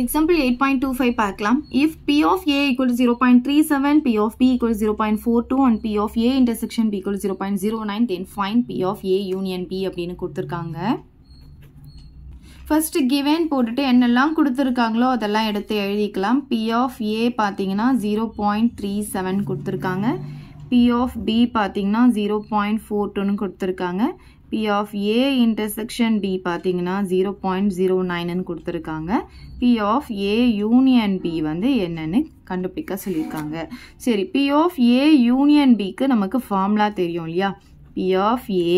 Example 8.25 பார்க்கலாம். If P of A equal to 0.37, P of B equal to 0.42 and P of A intersection B equal to 0.09, then find P of A union B அப்படின்னு கொடுத்திருக்காங்க. First given போட்டுட்டு என்னெல்லாம் கொடுத்திருக்காங்களோ அதெல்லாம் எடுத்து எழுதிக்கலாம். P of A பார்த்தீங்கன்னா 0.37 கொடுத்திருக்காங்க. P of B பார்த்தீங்கன்னா 0.42 கொடுத்திருக்காங்க. P of A intersection B பார்த்தீங்கன்னா 0.09 கொடுத்திருக்காங்க. P of A union B வந்து என்னன்னு கண்டுபிடிக்க சொல்லியிருக்காங்க. சரி, P of A union B க்கு நமக்கு ஃபார்முலா தெரியும் இல்லையா? P of A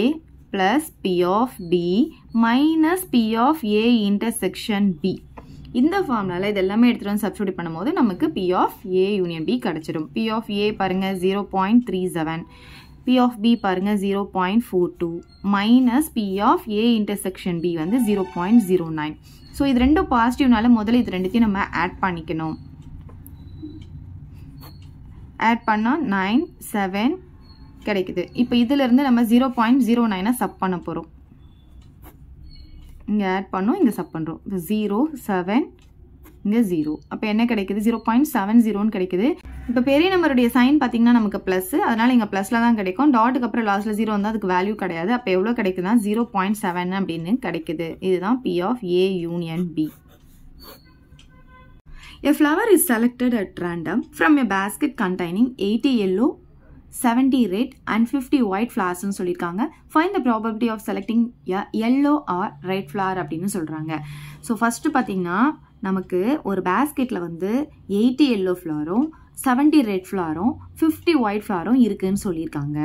plus P of B minus P of A intersection B. இந்த ஃபார்முலால இதெல்லாமே எடுத்துட்டு வந்து சப்ஸ்டிட்யூட் பண்ணும்போது நமக்கு P of A union B கிடைச்சிடும். P of A பாருங்க 0.37, P of B பாருங்க 0.42 minus P of A intersection B வந்து 0.09. ஸோ இது ரெண்டும் பாசிட்டிவ்னால முதல்ல இது ரெண்டுத்தையும் நம்ம ஆட் பண்ணிக்கணும். ஆட் பண்ணால் 9, 7 கிடைக்குது. இப்போ இதிலிருந்து நம்ம 0.09 சப் பண்ண போகிறோம். இங்கே ஆட் பண்ணோம், இங்கே சப் பண்ணுறோம். 0, 7, இங்கே 0. அப்போ என்ன கிடைக்குது? 0.70 கிடைக்குது. இப்போ பெரிய நம்பருடைய சைன் பார்த்தீங்கன்னா நமக்கு ப்ளஸ், அதனால் இங்கே ப்ளஸில் தான் கிடைக்கும். டாட்டுக்கு அப்புறம் லாஸ்ட்டில் 0 வந்தால் அதுக்கு வேல்யூ கிடையாது. அப்போ எவ்வளோ கிடைக்குதுன்னா 0.7 அப்படின்னு கிடைக்குது. இதுதான் P of A union B. A flower is selected at random from a basket containing 80 yellow, 70 red and 50 white flowers ன்னு சொல்லியிருக்காங்க. Find the probability of selecting a yellow or red flower அப்படின்னு சொல்கிறாங்க. ஸோ ஃபஸ்ட்டு பார்த்தீங்கன்னா நமக்கு ஒரு பேஸ்கெட்டில் வந்து 80 yellow ஃப்ளவரும் 70 red ஃப்ளவரும் 50 white ஃப்ளவரும் இருக்குதுன்னு சொல்லியிருக்காங்க.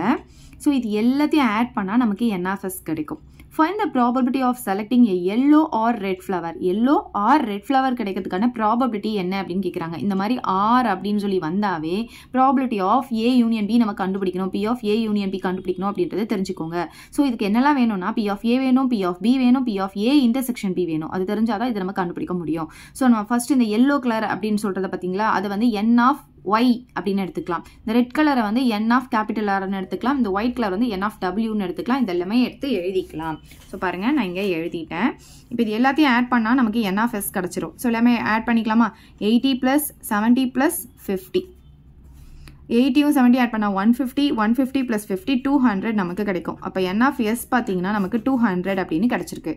ஸோ இது எல்லாத்தையும் ஆட் பண்ணால் நமக்கு NFS கிடைக்கும். Find the probability of selecting a yellow or red flower. Yellow or red flower கிடைக்கிறதுக்கான probability என்ன அப்படின்னு கேட்குறாங்க. இந்த மாதிரி R அப்படின்னு சொல்லி வந்தாவே probability of A union B நம்ம கண்டுபிடிக்கணும். P of A union B கண்டுபிடிக்கணும் அப்படின்றத தெரிஞ்சுக்கோங்க. ஸோ இதுக்கு என்னெல்லாம் வேணும்னா P of A வேணும், P of B வேணும், P of A intersection B வேணும். அது தெரிஞ்சாதான் இது நம்ம கண்டுபிடிக்க முடியும். ஸோ நம்ம ஃபர்ஸ்ட் இந்த yellow கலர் அப்படின்னு சொல்கிறத பார்த்தீங்களா, அது வந்து N of Y அப்படின்னு எடுத்துக்கலாம். இந்த ரெட் கலரை வந்து N of capital Rன்னு எடுத்துக்கலாம். இந்த ஒயிட் கலர் வந்து N of Wன்னு எடுத்துக்கலாம். இதெல்லாமே எடுத்து எழுதிக்கலாம். ஸோ பாருங்க, நான் இங்கே எழுதிட்டேன். இப்போ இது எல்லாத்தையும் ஆட் பண்ணால் நமக்கு NFS கிடச்சிரும். ஸோ எல்லாமே ஆட் பண்ணிக்கலாமா? 80 + 70 + 50. 80யும் 70 ஆட் பண்ணால் 150, 150 + 50 200 நமக்கு கிடைக்கும். அப்போ NFS பார்த்தீங்கன்னா நமக்கு 200 அப்படின்னு கிடச்சிருக்கு.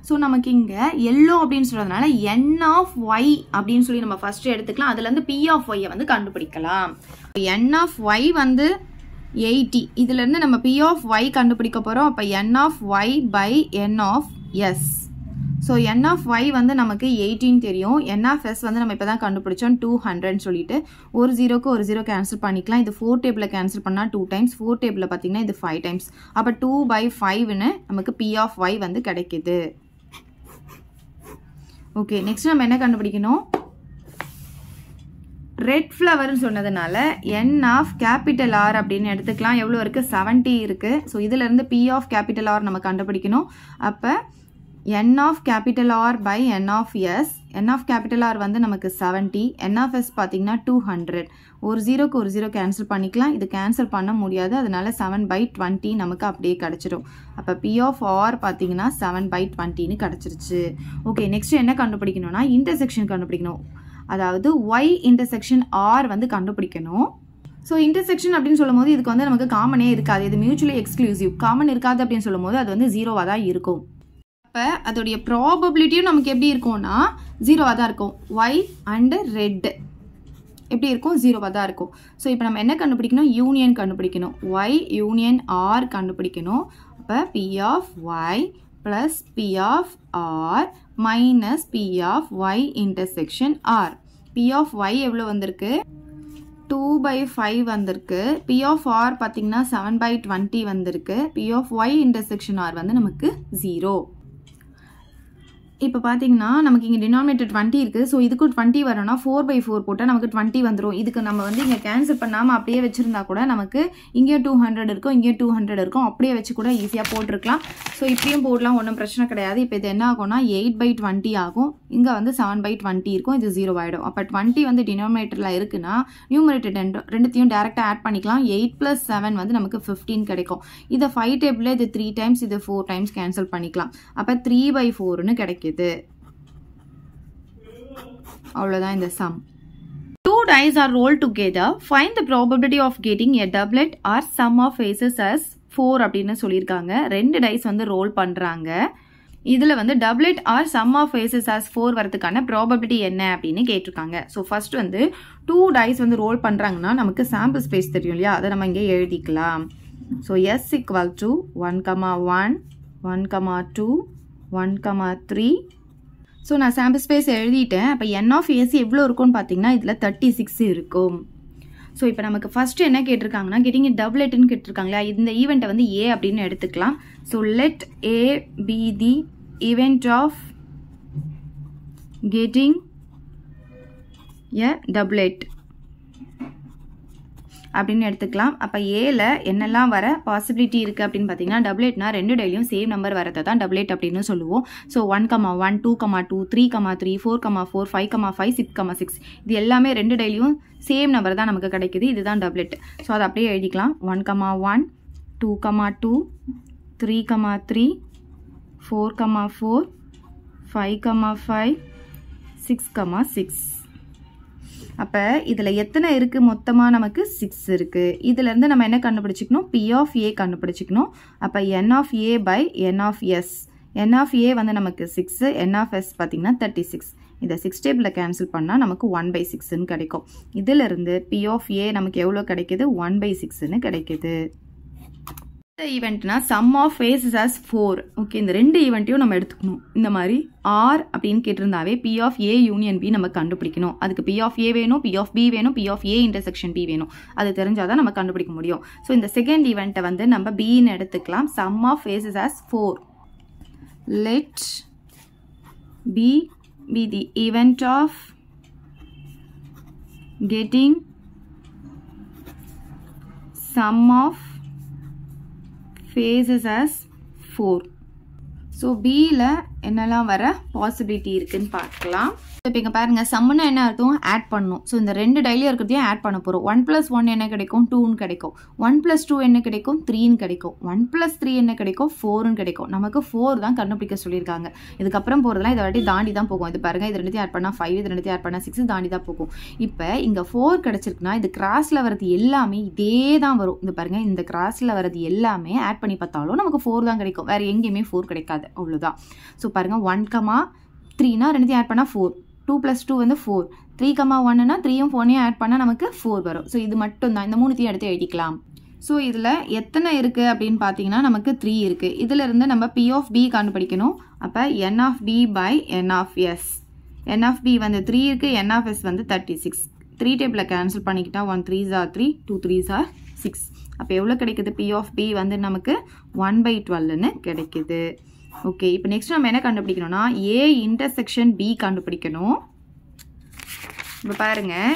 ஸோ நமக்கு இங்கே எல்லோ அப்படின்னு சொல்கிறதுனால N of Y அப்படின்னு சொல்லி நம்ம ஃபஸ்ட்டு எடுத்துக்கலாம். அதுலேருந்து P of Y வந்து கண்டுபிடிக்கலாம். N of Y வந்து 80. இதுலேருந்து நம்ம P of Y கண்டுபிடிக்க போகிறோம். அப்போ N of Y by N of S. So N of Y வந்து நமக்கு 18 தெரியும். N of S வந்து நம்ம இப்போ தான் கண்டுபிடிச்சோம் 200 சொல்லிட்டு ஒரு 0க்கு ஒரு 0 கேன்சல் பண்ணிக்கலாம். இது 4 டேபிளில் கேன்சல் பண்ணால் 2 டைம்ஸ், 4 டேபிளில் பார்த்தீங்கன்னா இது 5 டைம்ஸ். அப்போ 2/5ன்னு நமக்கு P of Y வந்து கிடைக்குது. ஓகே, நெக்ஸ்ட் நம்ம என்ன கண்டுபிடிக்கணும்? ரெட் ஃப்ளவர்னு சொன்னதுனால N of capital R அப்படின்னு எடுத்துக்கலாம். எவ்வளோ இருக்குது? 70 இருக்குது. ஸோ இதிலேருந்து P of capital R நம்ம கண்டுபிடிக்கணும். அப்போ N of capital R by N of S. N of capital R வந்து நமக்கு 70. N of S பார்த்தீங்கன்னா 200. ஒரு 0க்கு ஒரு 0 கேன்சல் பண்ணிக்கலாம். இது கேன்சல் பண்ண முடியாது, அதனால 7/20 நமக்கு அப்படியே கிடச்சிடும். அப்போ P of R பார்த்தீங்கன்னா 7/20ன்னு கிடச்சிருச்சு. ஓகே, நெக்ஸ்ட் என்ன கண்டுபிடிக்கணும்னா இன்டர்செக்ஷன் கண்டுபிடிக்கணும். அதாவது Y இன்டர்செக்ஷன் R வந்து கண்டுபிடிக்கணும். ஸோ இன்டர்செக்ஷன் அப்படின்னு சொல்லும் போது இதுக்கு வந்து நமக்கு காமனே இருக்காது. இது மியூச்சுவலி எக்ஸ்க்ளூசிவ். காமன் இருக்காது அப்படின்னு சொல்லும் போது அது வந்து 0வாக தான் இருக்கும். அப்போ அதோடைய ப்ராபபிலிட்டியும் நமக்கு எப்படி இருக்கும்னா 0வாக தான் இருக்கும். Y அண்டு ரெட் எப்படி இருக்கும்? 0வாக தான் இருக்கும். ஸோ இப்போ நம்ம என்ன கண்டுபிடிக்கணும்? யூனியன் கண்டுபிடிக்கணும். Y யூனியன் R கண்டுபிடிக்கணும். அப்போ P of Y plus P of R minus P of Y intersection R. P of Y எவ்வளோ வந்திருக்கு? 2/5 வந்திருக்கு. P of R பார்த்தீங்கன்னா 7/20 வந்திருக்கு. P of Y intersection R வந்து நமக்கு 0. இப்போ பார்த்தீங்கன்னா நமக்கு இங்கே டினாமினேட்டர் 20 இருக்குது. ஸோ இதுக்கு 20 வரணும்னா 4/4 போட்டால் நமக்கு 20 வந்துடும். இதுக்கு நம்ம வந்து இங்கே கேன்சல் பண்ணாமல் அப்படியே வச்சுருந்தா கூட நமக்கு இங்கே 200 இருக்கும், இங்கே 200 இருக்கும். அப்படியே வச்சு கூட ஈஸியாக போட்டிருக்கலாம். ஸோ இப்படியும் போடலாம், ஒன்றும் பிரச்சனை கிடையாது. இப்போ இது என்ன ஆகும்னா 8/20 ஆகும். இங்கே வந்து 7/20 இருக்கும். இது 0 ஆகிடும். அப்போ 20 வந்து டினாமினேட்டரில் இருக்குன்னா நியூமரேட்டர் ரெண்டுத்தையும் டேரெக்டாக ஆட் பண்ணிக்கலாம். 8 + 7 வந்து நமக்கு 15 கிடைக்கும். இதை 5 டேபிளில் இது 3 டைம்ஸ், இது 4 டைம்ஸ் கேன்சல் பண்ணிக்கலாம். அப்போ 3/4ன்னு கிடைக்குது. அவ்வளோதான் இந்த sum. 2 dice are rolled together. Find the probability of getting a doublet or sum of faces as 4 அப்படின்னு சொல்லியிருக்காங்க. 2 dice வந்து roll பண்ணுறாங்க. இதில் வந்து doublet or sum of faces as 4 வரதுக்கான probability என்ன அப்படின்னு கேட்டிருக்காங்க. ஸோ ஃபர்ஸ்ட் வந்து 2 dice வந்து roll பண்ணுறாங்கன்னா நமக்கு sample space தெரியும் இல்லையா, அதை நம்ம இங்கே எழுதிக்கலாம். So s equal to 1,1, 1,2, 1,3. So நான் சாம்பிள் ஸ்பேஸ் எழுதிட்டேன். அப்போ n of ac எவ்வளோ இருக்கும்னு பார்த்தீங்கன்னா இதில் 36 இருக்கும். ஸோ இப்போ நமக்கு ஃபஸ்ட்டு என்ன கேட்டிருக்காங்கன்னா கெட்டிங் இட் டபுளெட்னு கேட்டிருக்காங்களா, இந்த ஈவெண்ட்டை வந்து ஏ அப்படின்னு எடுத்துக்கலாம். So let A be the event of getting a doublet அப்படின்னு எடுத்துக்கலாம். அப்போ ஏல என்னெல்லாம் வர பாசிபிலிட்டி இருக்குது அப்படின்னு பார்த்தீங்கன்னா டபுளெட்னா 2 டைலையும் சேம் நம்பர் வரதை தான் டபுளெட் அப்படின்னு சொல்லுவோம். ஸோ 1,1, 2,2, 3,3, 4,4, 5,5, 6,6 இது எல்லாமே 2 டைலையும் சேம் நம்பர் தான் நமக்கு கிடைக்குது. இதுதான் டபுளெட். ஸோ அதை அப்படியே எழுதிக்கலாம். 1,1, 2,2, 3,3, 4,4, 5,5, 6,6. அப்போ இதில் எத்தனை இருக்குது மொத்தமாக நமக்கு 6 இருக்குது. இதிலேருந்து நம்ம என்ன கண்டுபிடிச்சிக்கணும், P of A கண்டுபிடிச்சிக்கணும். அப்போ N of A by N of S. N of A வந்து நமக்கு 6, N of S பார்த்திங்கன்னா 36. இதை 6 டேபிளில் கேன்சல் பண்ணால் நமக்கு 1/6ன்னு கிடைக்கும். இதிலிருந்து P of A நமக்கு எவ்வளோ கிடைக்கிது, 1/6ன்னு கிடைக்கிது. இந்த ஈவெண்ட்னா sum of faces as 4. Okay, இந்த 2 ஈவெண்ட்டையும் நம்ம எடுத்துக்கணும். இந்த மாதிரி R அப்படின்னு கேட்டிருந்தாவே P of A union B நம்ம கண்டுபிடிக்கணும். அதுக்கு P of A வேணும், P of B வேணும், P of A intersection B வேணும். அது தெரிஞ்சாதான் நம்ம கண்டுபிடிக்க முடியும். ஸோ இந்த செகண்ட் ஈவெண்ட்டை வந்து நம்ம Bன்னு எடுத்துக்கலாம். Sum of faces as 4. லெட் B be the event of getting sum of faces as 4. So பியில் என்னெல்லாம் வர பாசிபிலிட்டி இருக்குன்னு பார்க்கலாம். இப்போ இங்கே பாருங்கள், சம்முன்னா என்ன அர்த்தம், ஆட் பண்ணணும். ஸோ இந்த 2 டைலியும் இருக்கிறதையும் ஆட் பண்ண போகிறோம். 1 + 1 என்ன கிடைக்கும், 2ன்னு கிடைக்கும். 1 + 2 என்ன கிடைக்கும், 3ன்னு கிடைக்கும். 1 + 3 என்ன கிடைக்கும், 4ன்னு கிடைக்கும். நமக்கு 4 தான் கண்டுபிடிக்க சொல்லியிருக்காங்க. இதுக்கப்புறம் போகிறதுலாம் இதை வாட்டி தாண்டி தான் போகும். இது பாருங்கள், இது 2த்தையும் ஆட் பண்ணால் 5, இது 2த்தையும் ஆட் பண்ணால் 6 தாண்டி தான் போகும். இப்போ இங்கே 4 கிடச்சிருக்குன்னா இது கிராஸில் வரது எல்லாமே இதே தான் வரும். இது பாருங்கள், இந்த கிராஸில் வரது எல்லாமே ஆட் பண்ணி பார்த்தாலும் நமக்கு 4 தான் கிடைக்கும். வேறு எங்கேயுமே 4 கிடைக்காது. அவ்வளோதான். ஸோ பாருங்கள், 1,3னா 2த்தையும் ஆட் பண்ணால் 4, 2 + 2 வந்து 4, 3,1னா 3யும் 4யும் ஆட் பண்ணால் நமக்கு 4 வரும். ஸோ இது மட்டும் தான். இந்த 3த்தையும் எடுத்து எழுதிக்கலாம். ஸோ இதில் எத்தனை இருக்குது அப்படின்னு பார்த்தீங்கன்னா நமக்கு 3 இருக்குது. இதில் இருந்து நம்ம P of B கண்டுபிடிக்கணும். அப்போ N of B by N of S. N of B வந்து 3 இருக்குது, N of S வந்து 36. 3 டேபிளில் cancel பண்ணிக்கிட்டால் 1 3s are 3, 2 3s are 6. அப்போ எவ்வளோ கிடைக்குது, P of B வந்து நமக்கு 1/12ன்னு கிடைக்குது. ஓகே, இப்போ நெக்ஸ்ட் நம்ம என்ன கண்டுபிடிக்கணும்னா A இன்டர்செக்ஷன் B கண்டுபிடிக்கணும். இப்போ பாருங்கள்,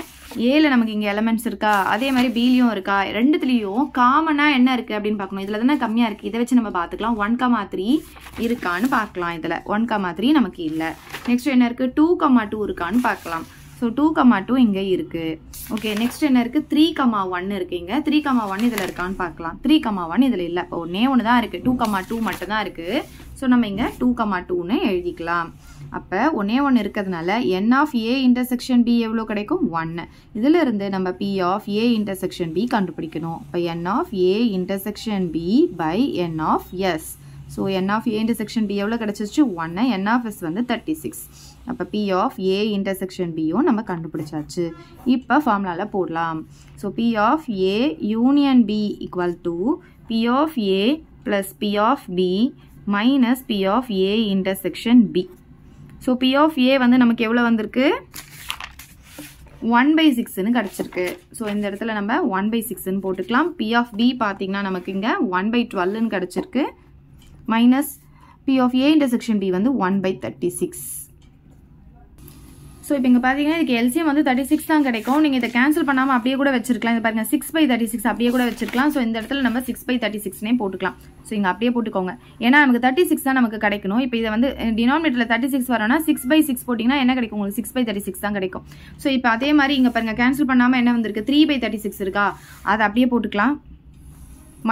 ஏல நமக்கு இங்கே எலமெண்ட்ஸ் இருக்கா, அதே மாதிரி பிலையும் இருக்கா. ரெண்டுத்துலேயும் காமனாக என்ன இருக்குது அப்படின்னு பார்க்கணும். இதில் தானே கம்மியாக இருக்குது. இதை வச்சு நம்ம பார்த்துக்கலாம். 1,3 இருக்கான்னு பார்க்கலாம். இதில் 1,3 நமக்கு இல்லை. நெக்ஸ்ட் என்ன இருக்குது, 2,2 இருக்கான்னு பார்க்கலாம். ஸோ 2,2 இங்கே இருக்குது. ஓகே, நெக்ஸ்ட் என்ன இருக்குது, 3,1 இருக்குது. இங்கே 3,1 இதில் இருக்கான்னு பார்க்கலாம். 3,1 இதில் இல்லை. இப்போ ஒன்று தான் இருக்குது, 2,2 மட்டும் தான் இருக்குது. ஸோ நம்ம இங்கே 2,2ன்னு எழுதிக்கலாம். அப்போ ஒன்று இருக்கிறதுனால N of A intersection B எவ்வளோ கிடைக்கும், 1. இதில் இருந்து நம்ம P of A intersection B கண்டுபிடிக்கணும். இப்போ N of A intersection B by N of S. So N of A intersection B எவ்வளோ கிடச்சிச்சு, 1. N of S வந்து 36. அப்போ P of A இன்டர்செக்ஷன் Bயும் நம்ம கண்டுபிடிச்சாச்சு. இப்போ ஃபார்முலாவில் போடலாம். So P of A union B equal to P of A plus P of B minus P of A intersection B. So P of A வந்து நமக்கு எவ்வளோ வந்திருக்கு, 1/6ன்னு கிடச்சிருக்கு. ஸோ இந்த இடத்துல நம்ம 1/6ன்னு போட்டுக்கலாம். P of B பார்த்தீங்கன்னா நமக்கு இங்கே 1/12ன்னு கிடச்சிருக்கு. Minus P of A intersection B வந்து 1/36. ஸோ இப்போ இங்கே பார்த்தீங்கன்னா இதுக்கு எல்சிஎம் வந்து 36 தான் கிடைக்கும். நீங்கள் இதை கேன்சல் பண்ணாமல் அப்படியே கூட வச்சிருக்கலாம். இது பாருங்கள், 6/36 அப்படியே கூட வச்சிருக்கலாம். ஸோ இந்த இடத்துல நம்ம 6/36னே போட்டுக்கலாம். ஸோ இங்கே அப்படியே போட்டுக்கோங்க. ஏன்னா நமக்கு 36 தான் நமக்கு கிடைக்கணும். இப்போ இதை வந்து டினாமினேட்டரில் 36 வரோன்னா 6/6 போட்டிங்கன்னா என்ன கிடைக்கும், உங்களுக்கு 6/36 தான் கிடைக்கும். ஸோ இப்போ அதே மாதிரி இங்கே பாருங்கள், கேன்சல் பண்ணாமல் என்ன வந்திருக்கு, 3/36 இருக்கா, அதை அப்படியே போட்டுக்கலாம்.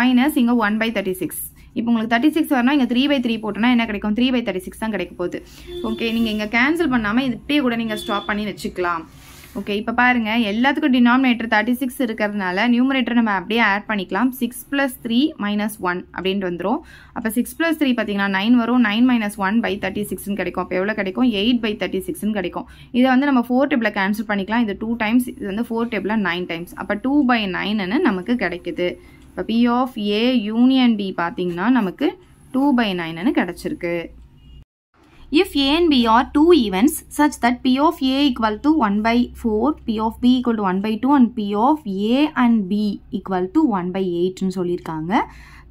மைனஸ் இங்கே 1/36. இப்போ உங்களுக்கு 36 வரணும், இங்கே 3/3 போட்டோன்னா என்ன கிடைக்கும்? 3/36 தான் கிடைக்க போகுது. ஓகே, நீங்கள் இங்கே கேன்சல் பண்ணாமல் இது இப்படியே கூட நீங்கள் ஸ்டாப் பண்ணி வச்சுக்கலாம். ஓகே, இப்போ பாருங்கள், எல்லாத்துக்கும் டினாமினேட்டர் 36 இருக்கிறதுனால நியூமரேட்டர் நம்ம அப்படியே ஆட் பண்ணிக்கலாம். 6 + 3 - 1 அப்படின்ட்டு வந்துடும். அப்போ 6 + 3 பார்த்தீங்கன்னா 9 வரும். 9 - 1/36 கிடைக்கும். அப்போ எவ்வளோ கிடைக்கும்? 8/36 கிடைக்கும். இதை வந்து நம்ம 4 டேபிளில் கேன்சல் பண்ணிக்கலாம். இது 2 டைம்ஸ், இது வந்து 4 டேபிளில் 9 டைம்ஸ். அப்போ 2/9ன்னு நமக்கு கிடைக்குது. இப்போ P of A union B பார்த்தீங்கன்னா நமக்கு 2/9ன்னு கிடைச்சிருக்கு. If A and B are two events such that P of A equal to 1/4, P of B equal to 1/2 and P of A and B equal to 1/8 ன்னு சொல்லியிருக்காங்க.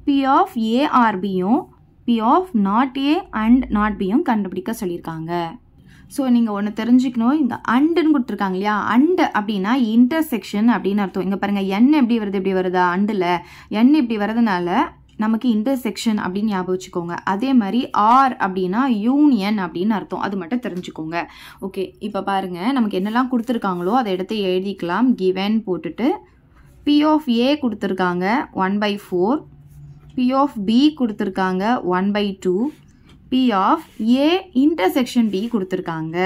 P of A or Bயும் P of not A and not Bயும் கண்டுபிடிக்க சொல்லியிருக்காங்க. So நீங்கள் ஒன்று தெரிஞ்சுக்கணும், இந்த அண்டுன்னு கொடுத்துருக்காங்க இல்லையா, அண்டு அப்படின்னா இன்டர்செக்ஷன் அப்படின்னு அர்த்தம். இங்கே பாருங்கள், என் எப்படி வருது, இப்படி வருதா அண்டில், என் இப்படி வரதுனால நமக்கு இன்டர்செக்ஷன் அப்படின்னு ஞாபகம் வச்சுக்கோங்க. அதே மாதிரி ஆர் அப்படின்னா யூனியன் அப்படின்னு அர்த்தம், அது மட்டும் தெரிஞ்சுக்கோங்க. ஓகே, இப்போ பாருங்கள், நமக்கு என்னெல்லாம் கொடுத்துருக்காங்களோ அதை எடுத்து எழுதிக்கலாம். கிவன் போட்டுட்டு P of A கொடுத்துருக்காங்க 1/4, P of B கொடுத்துருக்காங்க 1/2, P of A intersection B கொடுத்துருக்காங்க.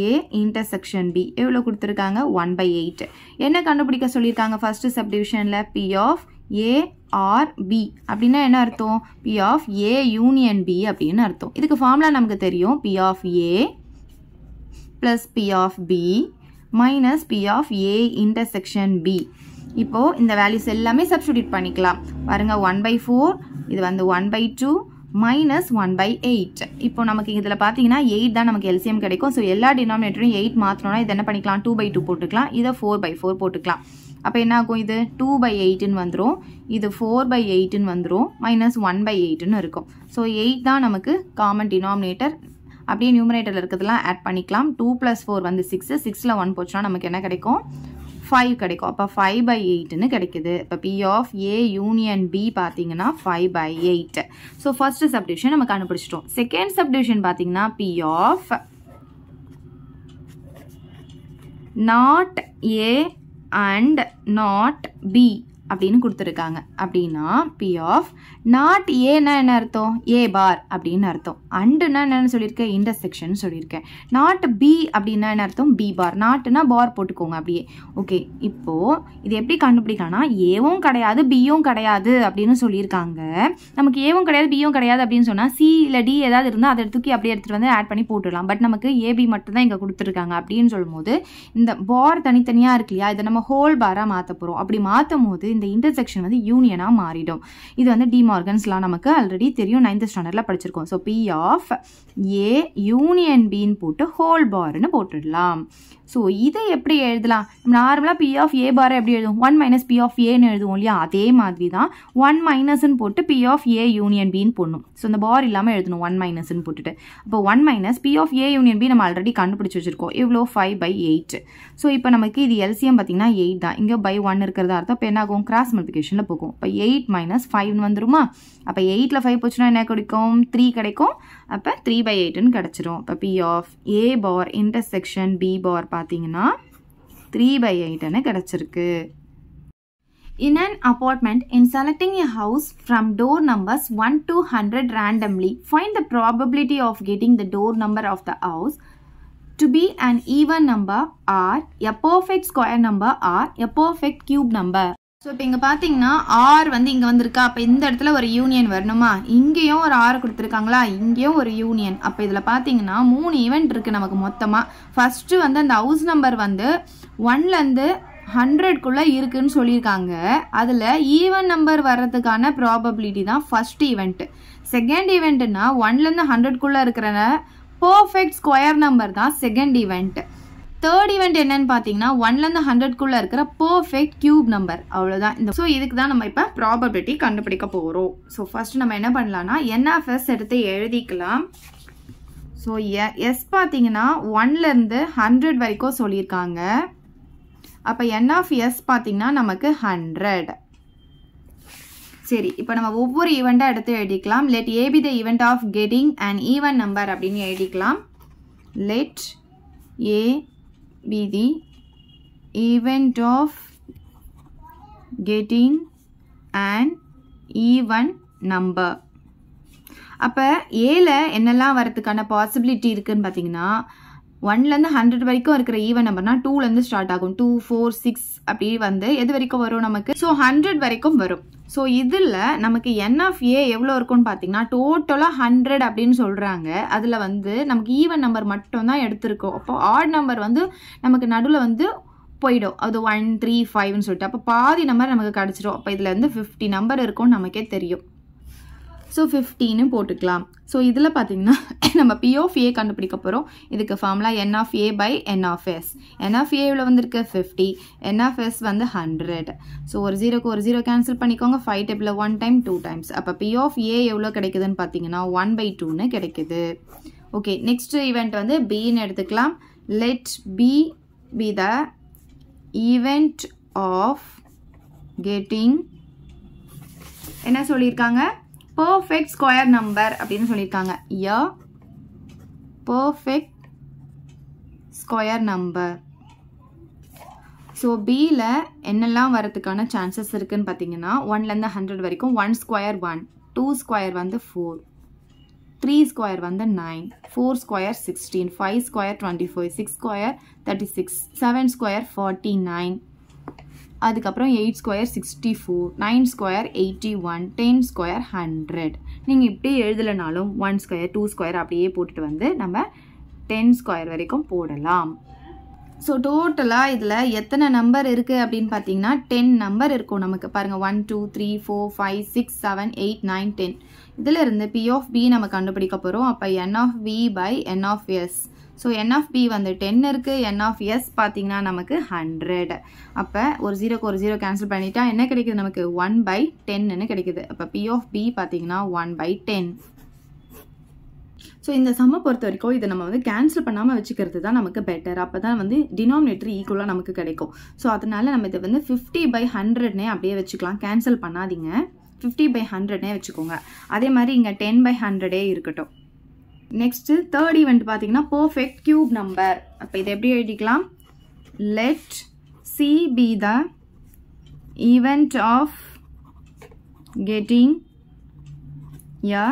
A இன்டர்செக்ஷன் B எவ்வளோ கொடுத்துருக்காங்க? 1/8. என்ன கண்டுபிடிக்க சொல்லியிருக்காங்க first சப்டிவிஷனில்? P of A or B அப்படின்னா என்ன அர்த்தம்? P of A union B அப்படின்னு அர்த்தம். இதுக்கு ஃபார்முலா நமக்கு தெரியும். P of A plus P of B minus P of A intersection B. இப்போ இந்த வேல்யூஸ் எல்லாமே சப்ஸ்டிட்யூட் பண்ணிக்கலாம். பாருங்க, 1/4 இது வந்து 1/2 minus 1/8. இப்போ நமக்கு இதில் பார்த்தீங்கன்னா 8 தான் நமக்கு LCM கிடைக்கும். ஸோ எல்லா டினாமினேட்டரும் 8 மாற்றணும்னா இது என்ன பண்ணிக்கலாம்? 2/2 போட்டுக்கலாம். இதை 4/4 போட்டுக்கலாம். அப்போ என்ன ஆகும்? இது 2/8ன்னு வந்துடும், இது 4/8ன்னு வந்துடும், மைனஸ் 1/8ன்னு இருக்கும். ஸோ 8 தான் நமக்கு காமன் டினாமினேட்டர். அப்படியே நியூமரேட்டரில் இருக்கிறதுலாம் ஆட் பண்ணிக்கலாம். 2 + 4 வந்து 6, 6ல் 1 போச்சுன்னா நமக்கு என்ன கிடைக்கும்? 5 கிடைக்கும். அப்போ 5/8ன்னு கிடைக்குது. இப்போ P of A union B பார்த்தீங்கன்னா 5/8. ஸோ ஃபர்ஸ்ட் சப்டிவிஷன் நம்ம கண்டுபிடிச்சிட்டோம். செகண்ட் சப்டிவிஷன் பார்த்தீங்கன்னா P of not A and not B அப்படின்னு கொடுத்துருக்காங்க. அப்படின்னா P of not Aனா என்ன அர்த்தம்? A bar அப்படின்னு அர்த்தம். அண்டுனா என்னன்னு சொல்லியிருக்கேன்? இன்டர்செக்ஷன் சொல்லியிருக்கேன். not B அப்படின்னா என்ன அர்த்தம்? B bar. நாட்னா பார் போட்டுக்கோங்க அப்படியே. ஓகே, இப்போ இது எப்படி கண்டுபிடிக்கலாம்னா, ஏவும் கிடையாது பியும் கிடையாது அப்படின்னு சொல்லியிருக்காங்க. நமக்கு ஏவும் கிடையாது பியும் கிடையாது அப்படின்னு சொன்னால் C இல்லை D ஏதாவது இருந்தால் அதை தூக்கி அப்படியே எடுத்துகிட்டு வந்து ஆட் பண்ணி போட்டுடலாம். பட் நமக்கு ஏபி மட்டும் தான் இங்கே கொடுத்துருக்காங்க. அப்படின்னு சொல்லும்போது இந்த பார் தனித்தனியாக இருக்கு இல்லையா, இதை நம்ம ஹோல் பாராக மாற்ற போகிறோம். அப்படி மாற்றும் போது இந்த இன்டர்செக்ஷன் வந்து யூனியனாக மாறிடும். இது வந்து டி மார்கன்ஸ்லாம் நமக்கு ஆல்ரெடி தெரியும், 9th ஸ்டாண்டர்டில் படிச்சிருக்கோம். So P of A union Bன்னு போட்டு ஹோல் பார்னு போட்டுடலாம். ஸோ இதை எப்படி எழுதலாம்? நம்ம நார்மலாக P of A பாரை எப்படி எழுதுவோம்? 1 - P of Aன்னு எழுதுவோம் இல்லையா, அதே மாதிரி தான் 1 - போட்டு P of A union Bன்னு போடணும். ஸோ இந்த பார் இல்லாமல் எழுதணும், 1 - போட்டுட்டு. அப்போ 1 - P of A union B நம்ம ஆல்ரெடி கண்டுபிடிச்சி வச்சிருக்கோம். இவ்வளோ 5/8. ஸோ இப்போ நமக்கு இது LCM பார்த்தீங்கன்னா 8 தான். இங்கே by 1 இருக்கிறதா அர்த்தம். இப்போ என்ன ஆகும்? கிராஸ் மல்டிபிகேஷனில் போகும். இப்போ 8 - 5 வந்துருமா? அப்போ 8ல் 5 போச்சுன்னா என்ன கிடைக்கும்? 3 கிடைக்கும். அப்போ 3/8ன்னு கிடச்சிரும். இப்போ P of A bar intersection B bar பார்த்தீங்கன்னா 3/8ன்னு கிடச்சிருக்கு. In an apartment, in selecting a house from door numbers 1 to 100 randomly, find the probability of getting the door number of the house to be an even number or a perfect square number or a perfect cube number. So இப்போ இங்கே பார்த்தீங்கன்னா R வந்து இங்கே வந்திருக்கா. அப்போ இந்த இடத்துல ஒரு யூனியன் வரணுமா? இங்கேயும் ஒரு ஆர் கொடுத்துருக்காங்களா, இங்கேயும் ஒரு யூனியன். அப்போ இதில் பார்த்தீங்கன்னா 3 ஈவெண்ட் இருக்குது நமக்கு மொத்தமாக. ஃபஸ்ட்டு வந்து அந்த ஹவுஸ் நம்பர் வந்து 1லேருந்து 100க்குள்ளே இருக்குதுன்னு சொல்லியிருக்காங்க. அதில் ஈவன் நம்பர் வர்றதுக்கான ப்ராபபிலிட்டி தான் ஃபஸ்ட் ஈவெண்ட்டு. செகண்ட் ஈவெண்ட்டுன்னா 1லேருந்து 100க்குள்ளே இருக்கிற பர்ஃபெக்ட் ஸ்கொயர் நம்பர் தான் செகண்ட் ஈவெண்ட். தேர்ட் ஈவெண்ட் என்னன்னு பார்த்தீங்கன்னா 1லேருந்து 100க்குள்ளே இருக்கிற பர்ஃபெக்ட் கியூப் நம்பர். அவ்வளோதான். இந்த ஸோ இதுக்கு தான் நம்ம இப்போ ப்ராபபிலிட்டி கண்டுபிடிக்க போகிறோம். ஸோ ஃபர்ஸ்ட் நம்ம என்ன பண்ணலாம்னா NF எடுத்து எழுதிக்கலாம். ஸோ எஸ் பார்த்தீங்கன்னா 1லேருந்து 100 வரைக்கும் சொல்லியிருக்காங்க. அப்போ NF பார்த்தீங்கன்னா நமக்கு 100. சரி, இப்போ நம்ம ஒவ்வொரு ஈவெண்ட்டாக எடுத்து எழுதிக்கலாம். Let A be the event of getting an even number அப்படின்னு எழுதிக்கலாம். Let A be the event of getting an even number. அப்போ ஏல என்னெல்லாம் வரதுக்கான பாசிபிலிட்டி இருக்குன்னு பார்த்தீங்கன்னா 1லேருந்து 100 வரைக்கும் இருக்கிற ஈவன் நம்பர்னா 2லேருந்து ஸ்டார்ட் ஆகும். 2, 4, 6 அப்படி வந்து எது வரைக்கும் வரும் நமக்கு? ஸோ 100 வரைக்கும் வரும். ஸோ இதில் நமக்கு n of a எவ்வளோ இருக்கும்னு பார்த்தீங்கன்னா டோட்டலாக 100 அப்படின்னு சொல்கிறாங்க. அதில் வந்து நமக்கு ஈவன் நம்பர் மட்டும் தான் எடுத்திருக்கோம். அப்போ ஆட் நம்பர் வந்து நமக்கு நடுவில் வந்து போயிடும். அது 1, 3, 5ன்னு சொல்லிட்டு அப்போ பாதி நம்பர் நமக்கு கிடச்சிரும். அப்போ இதில் வந்து 50 நம்பர் இருக்கும்னு நமக்கே தெரியும். ஸோ 15 போட்டுக்கலாம். ஸோ இதில் பார்த்தீங்கன்னா நம்ம P of A கண்டுபிடிக்க போகிறோம். இதுக்கு formula n of A by n of S. n of A இவ்வளோ வந்துருக்கு 50, n of S வந்து 100. ஸோ ஒரு 0க்கு ஒரு 0 கேன்சல் பண்ணிக்கோங்க. 5 டேபிள் 1 டைம் 2 டைம்ஸ். அப்போ P of A எவ்வளோ கிடைக்குதுன்னு பார்த்தீங்கன்னா 1/2ன்னு கிடைக்குது. ஓகே, நெக்ஸ்ட் ஈவெண்ட் வந்து Bன்னு எடுத்துக்கலாம். let B be the event of getting என்ன சொல்லியிருக்காங்க? perfect square number அப்படின்னு சொல்லியிருக்காங்க. a perfect square number. So Bல என்னெல்லாம் வரதுக்கான சான்சஸ் இருக்குன்னு பார்த்தீங்கன்னா 1லேருந்து 100 வரைக்கும் 1 ஸ்கொயர் 1, 2 ஸ்கொயர் வந்து 4, 3 ஸ்கொயர் வந்து 9, 4 ஸ்கொயர் 16, 5 ஸ்கொயர் 24, 6 ஸ்கொயர் 36, 7 ஸ்கொயர் 49, அதுக்கப்புறம் 8 ஸ்கொயர் 64, 9 ஸ்கொயர் 81, 10 ஸ்கொயர் 100. நீங்கள் இப்படி எழுதலைனாலும் 1 ஸ்கொயர் 2 ஸ்கொயர் அப்படியே போட்டுட்டு வந்து நம்ம 10 ஸ்கொயர் வரைக்கும் போடலாம். ஸோ டோட்டலாக இதில் எத்தனை நம்பர் இருக்குது அப்படின்னு பார்த்தீங்கன்னா 10 நம்பர் இருக்கும் நமக்கு. பாருங்கள் 1, 2, 3, 4, 5, 6, 7, 8, 9, 10. இதில் இருந்து P of B நம்ம கண்டுபிடிக்க போகிறோம். அப்போ n of B by n of S. So n of B வந்து 10 இருக்குது, n of S பார்த்தீங்கன்னா நமக்கு 100. அப்போ ஒரு 0க்கு ஒரு 0 கேன்சல் பண்ணிட்டா என்ன கிடைக்குது நமக்கு? 1/10ன்னு கிடைக்குது. அப்போ P of B பார்த்தீங்கன்னா 1/10. ஸோ இந்த சம்மை பொறுத்த வரைக்கும் இதை நம்ம வந்து கேன்சல் பண்ணாமல் வச்சுக்கிறது தான் நமக்கு பெட்டர். அப்போ தான் வந்து டினாமினேட்டர் ஈக்குவலாக நமக்கு கிடைக்கும். ஸோ அதனால நம்ம இதை வந்து 50/100னே அப்படியே வச்சுக்கலாம். கேன்சல் பண்ணாதீங்க, 50/100னே வச்சுக்கோங்க. அதே மாதிரி இங்கே 10/100 இருக்கட்டும். நெக்ஸ்ட் தேர்ட் ஈவெண்ட் பார்த்தீங்கன்னா பர்ஃபெக்ட் கியூப் நம்பர். அப்போ இதை எப்படி எழுதிக்கலாம்? let C be the event of getting a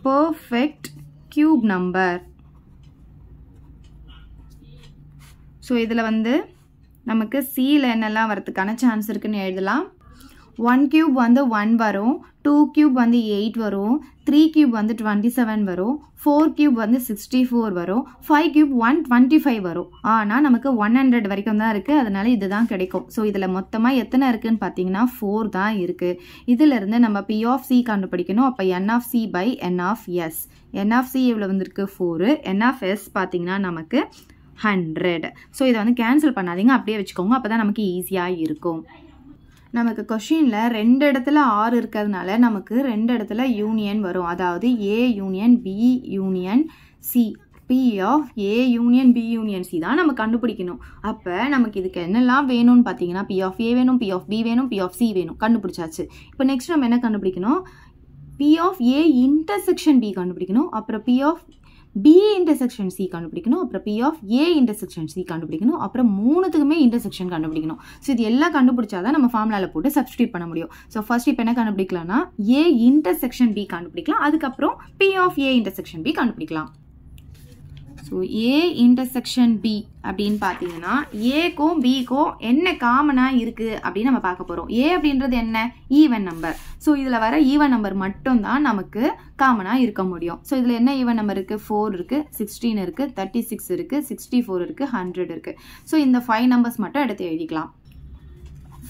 perfect cube number. So இதில் வந்து நமக்கு Cயில் என்னெல்லாம் வரதுக்கான சான்ஸ் இருக்குன்னு எழுதலாம். 1 கியூப் வந்து 1 வரும், 2 கியூப் வந்து 8 வரும், 3 கியூப் வந்து 27 வரும், 4 கியூப் வந்து 64 வரும், 5 கியூப் 125 வரும். ஆனால் நமக்கு 100 வரைக்கும் தான் இருக்குது, அதனால இதுதான் கிடைக்கும். ஸோ இதில் மொத்தமாக எத்தனை இருக்குதுன்னு பார்த்தீங்கன்னா 4 தான் இருக்குது. இதிலிருந்து நம்ம P of C கண்டுபிடிக்கணும். அப்போ n of C by n of S. n of C எவ்வளோ வந்துருக்கு? 4. n of S பார்த்தீங்கன்னா நமக்கு 100. ஸோ இதை வந்து கேன்சல் பண்ணாதீங்க, அப்படியே வச்சுக்கோங்க. அப்போ தான் நமக்கு ஈஸியாக இருக்கும். நமக்கு கொஷினில் 2 இடத்துல R இருக்கிறதுனால நமக்கு 2 இடத்துல யூனியன் வரும். அதாவது A union B union C. P of A union B union C தான் நம்ம கண்டுபிடிக்கணும். அப்போ நமக்கு இதுக்கு என்னெல்லாம் வேணும்னு பார்த்தீங்கன்னா P of A வேணும், P of B வேணும், P of C வேணும். கண்டுபிடிச்சாச்சு. இப்போ நெக்ஸ்ட் நம்ம என்ன கண்டுபிடிக்கணும்? P of A intersection B கண்டுபிடிக்கணும். அப்புறம் P of B intersection C கண்டுபிடிக்கணும். அப்புறம் P of A intersection C கண்டுபிடிக்கணும். அப்புறம் 3த்துக்குமே இன்டர்செக்ஷன் கண்டுபிடிக்கணும். ஸோ இது எல்லாம் கண்டுபிடிச்சாதான் நம்ம ஃபார்முலாவில் போட்டு சப்ஸ்டியூட் பண்ண முடியும். ஸோ ஃபர்ஸ்ட் இப்போ என்ன கண்டுபிடிக்கலாம்னா A இன்டர்செக்ஷன் B கண்டுபிடிக்கலாம். அதுக்கப்புறம் P of A intersection B கண்டுபிடிக்கலாம். ஸோ A இன்டர்செக்ஷன் B அப்படின்னு பார்த்தீங்கன்னா ஏக்கும் பிக்கும் என்ன காமனாக இருக்குது அப்படின்னு நம்ம பார்க்க போகிறோம். A அப்படின்றது என்ன? Even number. ஸோ இதில் வர ஈவன் நம்பர் மட்டும்தான் நமக்கு காமனாக இருக்க முடியும். ஸோ இதில் என்ன ஈவன் நம்பர் இருக்குது? 4 இருக்குது, 16 இருக்குது, 36 இருக்குது, 64 இருக்குது, 100 இருக்குது. ஸோ இந்த 5 நம்பர்ஸ் மட்டும் எடுத்து எழுதிக்கலாம்.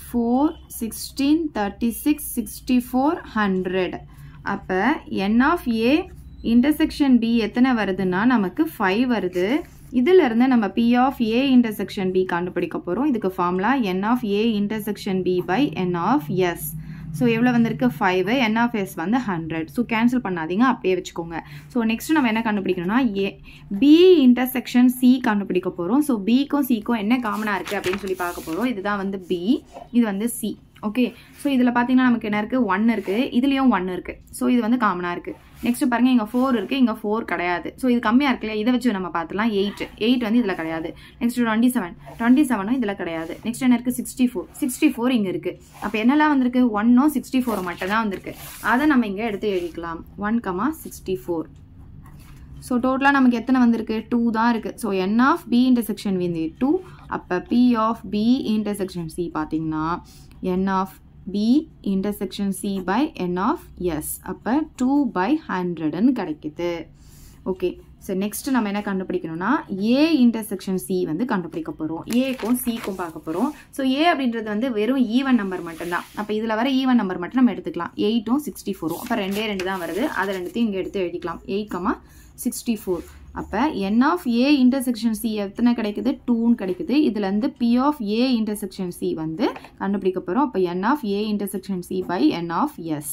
4, 16, 36, 64, 100. அப்போ n of A intersection B எத்தனை வருதுன்னா நமக்கு 5 வருது. இதிலிருந்து நம்ம P of A intersection B கண்டுபிடிக்க போகிறோம். இதுக்கு formula n of A intersection B by n of S. So எவ்வளோ வந்திருக்கு? 5. n of S வந்து 100. ஸோ கேன்சல் பண்ணாதீங்க, அப்படியே வச்சுக்கோங்க. ஸோ நெக்ஸ்ட் நம்ம என்ன கண்டுபிடிக்கணும்னா B இன்டர்செக்ஷன் C கண்டுபிடிக்க போகிறோம். ஸோ Bக்கும் Cக்கும் என்ன காமனாக இருக்குது அப்படின்னு சொல்லி பார்க்க போகிறோம். இதுதான் வந்து B, இது வந்து C. ஓகே, ஸோ இதில் பார்த்தீங்கன்னா நமக்கு என்ன இருக்குது? 1 இருக்குது, இதுலேயும் 1 இருக்குது. ஸோ இது வந்து காமனாக இருக்குது. நெக்ஸ்ட் பாருங்க இங்கே 4 இருக்குது, இங்கே 4 கிடையாது. ஸோ இது கம்மியாக இருக்குல்ல, இதை வச்சு நம்ம பார்த்துலாம். 8 வந்து இதில் கிடையாது. நெக்ஸ்ட் 27 இதில் கிடையாது. நெக்ஸ்ட் என்ன இருக்குது? 64 இங்கே இருக்குது. அப்போ என்னெல்லாம் வந்திருக்கு? 1 64 மட்டும் தான் வந்திருக்கு. அதை நம்ம இங்கே எடுத்து எழுதிக்கலாம். 1,64. ஸோ டோட்டலாக நமக்கு எத்தனை வந்திருக்கு? 2 தான் இருக்குது. So n of b intersection வந்து 2. அப்போ p of b intersection c பார்த்தீங்கன்னா n of b intersection c by n of s. அப்போ 2/100ன்னு கிடைக்குது. ஓகே, ஸோ நெக்ஸ்ட் நம்ம என்ன கண்டுபிடிக்கணும்னா a intersection c வந்து கண்டுபிடிக்க போகிறோம். ஏக்கும் சிக்கும் பார்க்க போகிறோம். ஸோ a அப்படின்றது வந்து வெறும் ஈவன் நம்பர் மட்டும்தான். அப்போ இதில் வர ஈவன் நம்பர் மட்டும் நம்ம எடுத்துக்கலாம். 8ம் 64. அப்போ 2 தான் வருது. அதை ரெண்டுத்தையும் இங்கே எடுத்து எழுதிக்கலாம். 8,64. அப்போ n of a intersection c எத்தனை கிடைக்குது? 2ன்னு கிடைக்குது. இதுலேருந்து p of a intersection c வந்து கண்டுபிடிக்க போகிறோம். அப்போ n of a intersection c by n of s.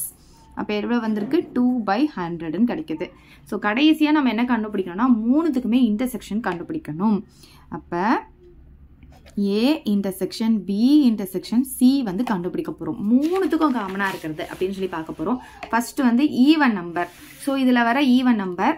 அப்போ எவ்வளோ வந்திருக்கு? 2/100ன்னு கிடைக்குது. ஸோ கடைசியாக நம்ம என்ன கண்டுபிடிக்கணும்னா மூணுத்துக்குமே இன்டர்செக்ஷன் கண்டுபிடிக்கணும். அப்போ a intersection b intersection c வந்து கண்டுபிடிக்க போகிறோம். மூணுத்துக்கும் காமனாக இருக்கிறது அப்படின்னு சொல்லி பார்க்க போகிறோம். ஃபர்ஸ்ட் வந்து ஈவன் நம்பர். ஸோ இதில் வர ஈவன் நம்பர்,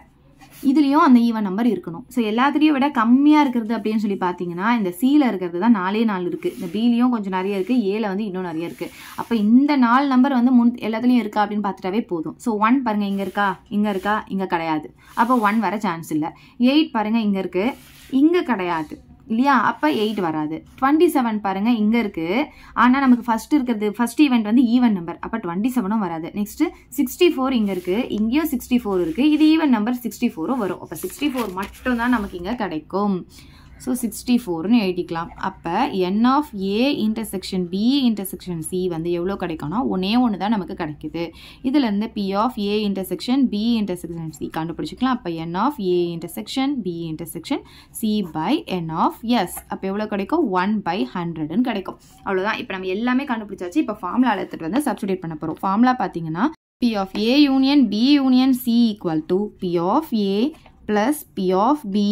இதுலேயும் அந்த ஈவன் நம்பர் இருக்கணும். ஸோ எல்லாத்துலேயும் விட கம்மியாக இருக்கிறது அப்படின்னு சொல்லி பார்த்தீங்கன்னா இந்த சியில் இருக்கிறது தான் 4 இருக்குது. இந்த பிலையும் கொஞ்சம் நிறைய இருக்குது, ஏல வந்து இன்னும் நிறைய இருக்குது. அப்போ இந்த 4 நம்பர் வந்து எல்லாத்துலேயும் இருக்கா அப்படின்னு பார்த்துட்டாவே போதும். ஸோ 1 பாருங்கள் இங்கே இருக்கா, இங்கே கிடையாது. அப்போ 1 வர சான்ஸ் இல்லை. 8 பாருங்கள் இங்கே இருக்குது, இங்கே கிடையாது இல்லையா? அப்போ 8 வராது. 27 பாருங்கள் இங்கே இருக்குது, ஆனால் நமக்கு ஃபர்ஸ்ட் ஈவெண்ட் வந்து ஈவன் நம்பர். அப்போ 27ம் வராது. நெக்ஸ்ட்டு 64 இங்கே இருக்குது, இங்கேயும் 64 இருக்குது. இது ஈவன் நம்பர் 64ம் வரும். அப்போ 64 மட்டும்தான் நமக்கு இங்கே கிடைக்கும். ஸோ 64ன்னு எழுதிக்கலாம். அப்போ n of a intersection b intersection c வந்து எவ்வளோ கிடைக்கும்னா ஒன்று தான் நமக்கு கிடைக்குது. இதுலேருந்து p of a intersection b intersection c கண்டுபிடிச்சிக்கலாம். அப்போ n of a intersection b intersection c by n of s. அப்போ எவ்வளோ கிடைக்கும்? 1/100ன்னு கிடைக்கும். அவ்வளோதான். இப்போ நம்ம எல்லாமே கண்டுபிடிச்சாச்சு. இப்போ ஃபார்முலா எடுத்துகிட்டு வந்து சப்ஸ்டிடியூட் பண்ண போகிறோம். ஃபார்முலா பார்த்தீங்கன்னா p of a union b union c equal to p of a plus p of b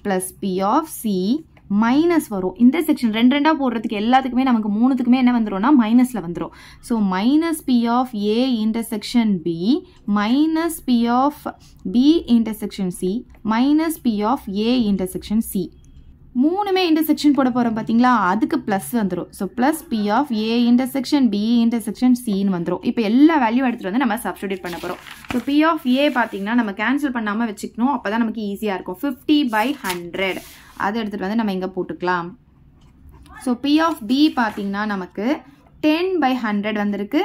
plus p of c minus வரும். இன்டர்செக்ஷன் ரெண்டாக போடுறதுக்கு எல்லாத்துக்குமே நமக்கு மூணுத்துக்குமே என்ன வந்துடும்னா மைனஸில் வந்துடும். So minus p of a intersection b minus p of b intersection c minus p of a intersection c. மூணுமே இன்டர்செக்ஷன் போட போகிறோம் பார்த்தீங்களா? அதுக்கு ப்ளஸ் வந்துடும். So plus p of a intersection b intersection cன்னு வந்துடும். இப்போ எல்லா வேல்யூ எடுத்துகிட்டு வந்து நம்ம சப்ஸ்டிடியூட் பண்ண போகிறோம். ஸோ p ஆஃப் a பார்த்தீங்கன்னா நம்ம கேன்சல் பண்ணாமல் வச்சுக்கணும். அப்போ தான் நமக்கு ஈஸியாக இருக்கும். 50/100 அதை எடுத்துகிட்டு வந்து நம்ம இங்கே போட்டுக்கலாம். ஸோ p ஆஃப் b பார்த்தீங்கன்னா நமக்கு 10/100 வந்திருக்கு.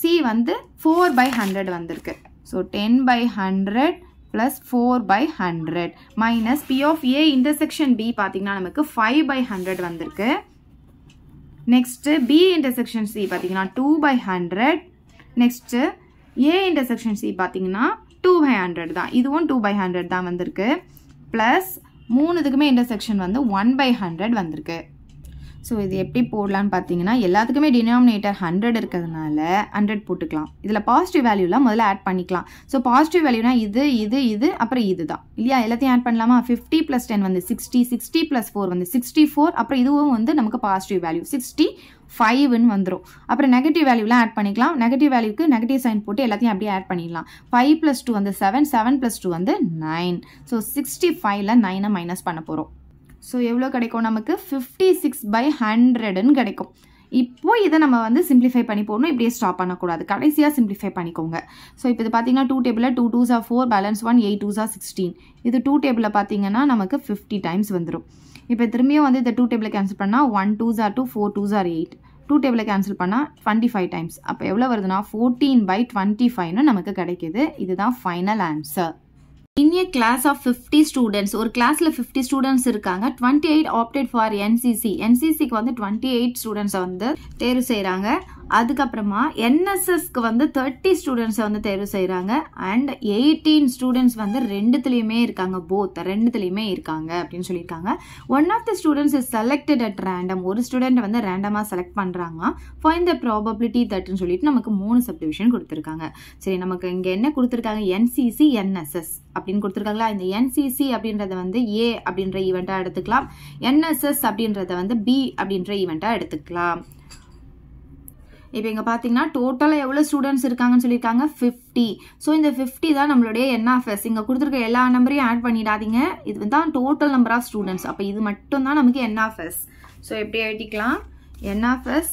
c வந்து 4/100 வந்திருக்கு. So 10/100 plus 4/100 minus p of a intersection b பார்த்தீங்கன்னா நமக்கு 5/100 வந்திருக்கு. நெக்ஸ்ட் b intersection c பார்த்தீங்கன்னா 2/100. நெக்ஸ்ட் a intersection c பார்த்தீங்கன்னா 2/100 தான். இதுவும் 2/100 தான் வந்திருக்கு. ப்ளஸ் மூணுத்துக்குமே இன்டர்செக்ஷன் வந்து 1/100 வந்திருக்கு. ஸோ இது எப்படி போடலான்னு பார்த்தீங்கன்னா எல்லாத்துக்குமே டினாமினேட்டர் 100 இருக்கிறதுனால 100 போட்டுக்கலாம். இதில் பாசிட்டிவ் வேல்யூலாம் முதல்ல ஆட் பண்ணிக்கலாம். ஸோ பாசிட்டிவ் வேல்யூனா இது அப்புறம் இது தான் இல்லையா? எல்லாத்தையும் ஆட் பண்ணலாமா? 50 + 10 வந்து 60, 60 + 4 வந்து 64. அப்புறம் இதுவும் வந்து நமக்கு பாசிட்டிவ் வேல்யூ 65ன்னு வந்துடும். அப்புறம் நெகட்டிவ் வேல்யூலாம் ஆட் பண்ணிக்கலாம். நெகட்டிவ் வேல்யூக்கு நெகட்டிவ் சைன் போட்டு எல்லாத்தையும் அப்படியே ஆட் பண்ணிடலாம். 5 + 2 வந்து 7, 7 + 2 வந்து 9. ஸோ 65ல் 9 மைனஸ் பண்ண போகிறோம். ஸோ எவ்வளோ கிடைக்கும்? நமக்கு 56/100ன்னு கிடைக்கும். இப்போ இதை நம்ம வந்து சிம்பிளிஃபை பண்ணி போடணும். இப்படியே ஸ்டாப் பண்ணக்கூடாது, கடைசியாக சிம்பிளிஃபை பண்ணிக்கோங்க. ஸோ இப்போ இது பார்த்தீங்கன்னா 2 டேபிளில் 2 2s are 4, balance 1, 8 2s are 16. இது 2 டேபிளில் பார்த்தீங்கன்னா நமக்கு 50 டைம்ஸ் வந்துடும். இப்போ திரும்பியும் வந்து இந்த 2 டேபிளை கேன்சல் பண்ணால் 1 2s are 2, 4 2s are 8. 2 டேபிளை கேன்சல் பண்ணால் 25 டைம்ஸ். அப்போ எவ்வளோ வருதுன்னா 14/25ன்னு நமக்கு கிடைக்கிது. இதுதான் final answer. In a class of 50 students, ஒரு கிளாஸில் 50 ஸ்டூடெண்ட்ஸ் இருக்காங்க. 28 opted for NCC. NCCக்கு வந்து 28 ஸ்டூடெண்ட்ஸை வந்து தேர்வு செய்கிறாங்க. அதுக்கப்புறமா NSSக்கு வந்து 30 ஸ்டூடெண்ட்ஸை வந்து தேர்வு செய்கிறாங்க. அண்ட் 18 ஸ்டூடெண்ட்ஸ் வந்து ரெண்டுத்துலேயுமே இருக்காங்க, ரெண்டுத்துலேயுமே இருக்காங்க அப்படின்னு சொல்லியிருக்காங்க. One of the students is selected at random. ஒரு ஸ்டூடெண்ட் வந்து ரேண்டமாக செலக்ட் பண்ணுறாங்க. ஃபைண்ட் த ப்ராபபிலிட்டி தட்னு சொல்லிட்டு நமக்கு 3 சப்டிவிஷன் கொடுத்துருக்காங்க. சரி, நமக்கு இங்கே என்ன கொடுத்துருக்காங்க? NCC NSS அப்படின்னு கொடுத்துருக்காங்களா? இந்த NCC அப்படின்றத வந்து A அப்படின்ற ஈவெண்ட்டாக எடுத்துக்கலாம். NSS அப்படின்றத வந்து B அப்படின்ற ஈவெண்ட்டாக எடுத்துக்கலாம். இப்போ இங்கே பார்த்தீங்கன்னா டோட்டலாக எவ்வளோ ஸ்டூடெண்ட்ஸ் இருக்காங்கன்னு சொல்லியிருக்காங்க 50. ஸோ இந்த 50 தான் நம்மளுடைய NF. இங்கே கொடுத்துருக்க எல்லா நம்பரையும் ஆட் பண்ணிடாதீங்க. இது தான் டோட்டல் நம்பர் ஆஃப் ஸ்டூடெண்ட்ஸ். அப்போ இது மட்டும் தான் நமக்கு NF. ஸோ எப்படி எழுதிக்கலாம்? NF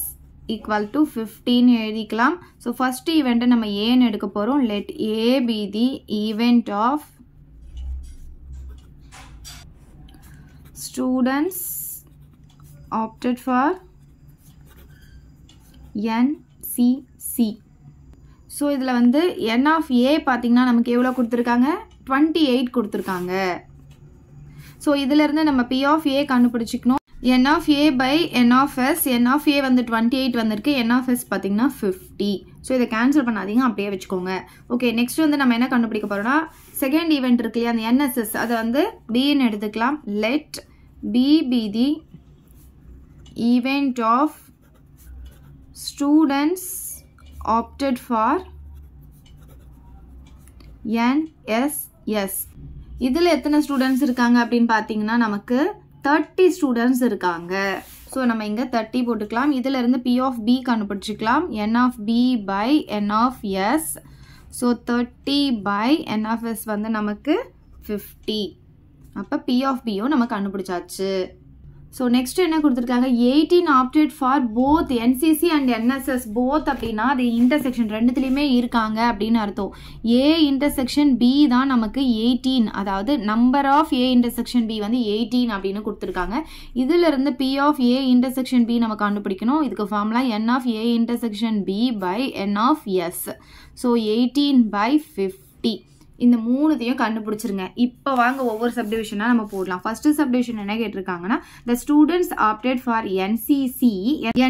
ஈக்குவல் டு 15 எழுதிக்கலாம். ஸோ ஃபர்ஸ்ட் ஈவெண்ட்டை நம்ம ஏன்னு எடுக்க போகிறோம். Let A be the event of students opted for NCC. So இதில் வந்து N of A பார்த்தீங்கன்னா நமக்கு எவ்வளோ கொடுத்துருக்காங்க? 28 கொடுத்துருக்காங்க. ஸோ இதிலிருந்து நம்ம P of A கண்டுபிடிச்சிக்கணும். N of A by N of S. N of A வந்து 28 வந்திருக்கு. N of S பார்த்தீங்கன்னா 50. ஸோ இதை கேன்சல் பண்ணாதீங்க, அப்படியே வச்சுக்கோங்க. ஓகே, நெக்ஸ்ட் வந்து நம்ம என்ன கண்டுபிடிக்க போகிறோம்னா செகண்ட் ஈவெண்ட் இருக்கு இல்லையா, அந்த NSS, அதை வந்து Bன்னு எடுத்துக்கலாம். Let B be the event of students opted for NSS. இதில் எத்தனை ஸ்டூடெண்ட்ஸ் இருக்காங்க அப்படின்னு பார்த்தீங்கன்னா நமக்கு 30 ஸ்டூடெண்ட்ஸ் இருக்காங்க. ஸோ நம்ம இங்கே 30 போட்டுக்கலாம். இதில் இருந்து P of B கண்டுபிடிச்சிக்கலாம். N of B by N of S. So 30 by N of S வந்து நமக்கு 50. அப்போ P of Bயும் நம்ம கண்டுபிடிச்சாச்சு. ஸோ நெக்ஸ்ட் என்ன கொடுத்துருக்காங்க? 18 opted for both NCC and NSS. Both அப்படின்னா அது இன்டர்செக்ஷன் ரெண்டுத்துலேயுமே இருக்காங்க அப்படின்னு அர்த்தம். A இன்டர்செக்ஷன் B தான் நமக்கு 18, அதாவது number of A intersection B வந்து 18 அப்படின்னு கொடுத்துருக்காங்க. இதில் இருந்து P of A intersection B நம்ம கண்டுபிடிக்கணும். இதுக்கு formula N of A intersection B by N of S. So 18 by 50. இந்த மூணுத்தையும் கண்டுபிடிச்சிருங்க. இப்போ வாங்க ஒவ்வொரு சப்டிவிஷனாக நம்ம போடலாம். ஃபர்ஸ்ட் சப்டிவிஷன் என்ன கேட்டிருக்காங்கன்னா, the students opted for NCC.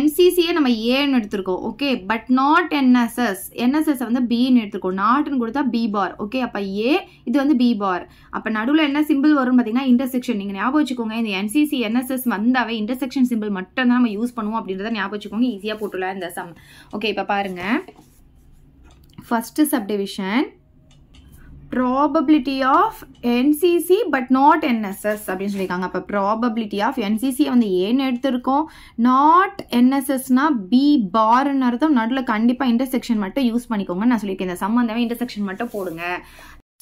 NCCயை நம்ம ஏன்னு எடுத்திருக்கோம். Okay, but not NSS. NSS வந்து Bன்னு எடுத்திருக்கோம். நாட்னு கொடுத்தா B பார். ஓகே, அப்போ A, இது வந்து B பார். அப்போ நடுவில் என்ன சிம்பிள் வரும்னு பார்த்தீங்கன்னா இன்டர்செக்ஷன். நீங்கள் ஞாபகம் வச்சுக்கோங்க, இந்த NCC NSS வந்தாவே இன்டர்செக்ஷன் சிம்பிள் மட்டும் தான் நம்ம யூஸ் பண்ணுவோம் அப்படின்றத ஞாபகம் வச்சுக்கோங்க. ஈஸியாக போட்டுலாம் இந்த சம். ஓகே, இப்போ பாருங்க, first subdivision probability of NCC but not NSS அப்படின்னு சொல்லியிருக்காங்க. அப்போ probability of NCC வந்து ஏன்னு எடுத்திருக்கோம். நாட் NSSனா B பார்ன்னு அர்த்தம். நடுவில் கண்டிப்பாக இன்டர்செக்ஷன் மட்டும் யூஸ் பண்ணிக்கோங்க. நான் சொல்லியிருக்கேன், இந்த சம்மந்தமே இன்டர்செக்ஷன் மட்டும் போடுங்க.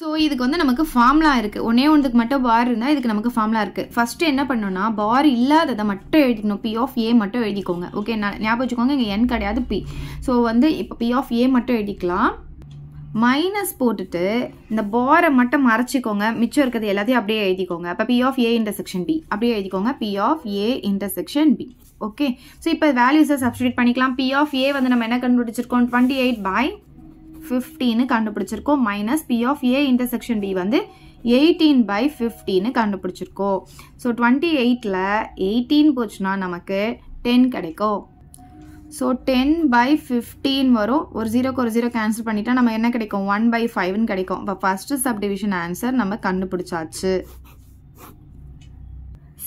ஸோ இதுக்கு வந்து நமக்கு ஃபார்முலா இருக்குது. ஒன்றுக்கு மட்டும் பார் இருந்தால் இதுக்கு நமக்கு ஃபார்முலா இருக்குது. ஃபஸ்ட்டு என்ன பண்ணணும்னா பார் இல்லாததை மட்டும் எழுதிக்கணும். P of A மட்டும் எழுதிக்கோங்க. ஓகே, நான் ஞாபகம் வச்சுக்கோங்க, இங்கே N கிடையாது P. ஸோ வந்து இப்போ P of A மட்டும் எழுதிக்கலாம். மைனஸ் போட்டுட்டு இந்த பாரை மட்டும் மறைச்சிக்கோங்க. மிச்சம் இருக்கிறது எல்லாத்தையும் அப்படியே எழுதிக்கோங்க. அப்போ P of A intersection B அப்படியே எழுதிக்கோங்க. P of A intersection B. Okay, so இப்போ வேல்யூஸை சப்ஸ்டியூட் பண்ணிக்கலாம். P of A வந்து நம்ம என்ன கண்டுபிடிச்சிருக்கோம்? 28 by 15 கண்டுபிடிச்சிருக்கோம். Minus P of A intersection B வந்து 18 by 15 கண்டுபிடிச்சிருக்கோம். ஸோ 28ல் 18 போச்சுன்னா நமக்கு 10 கிடைக்கும். ஸோ 10 by 15 வரும். ஒரு 0க்கு ஒரு 0 கேன்சல் பண்ணிட்டா நம்ம என்ன கிடைக்கும்? 1 by 5ன்னு கிடைக்கும். இப்போ ஃபர்ஸ்ட் சப்டிவிஷன் ஆன்சர் நம்ம கண்டுபிடிச்சாச்சு.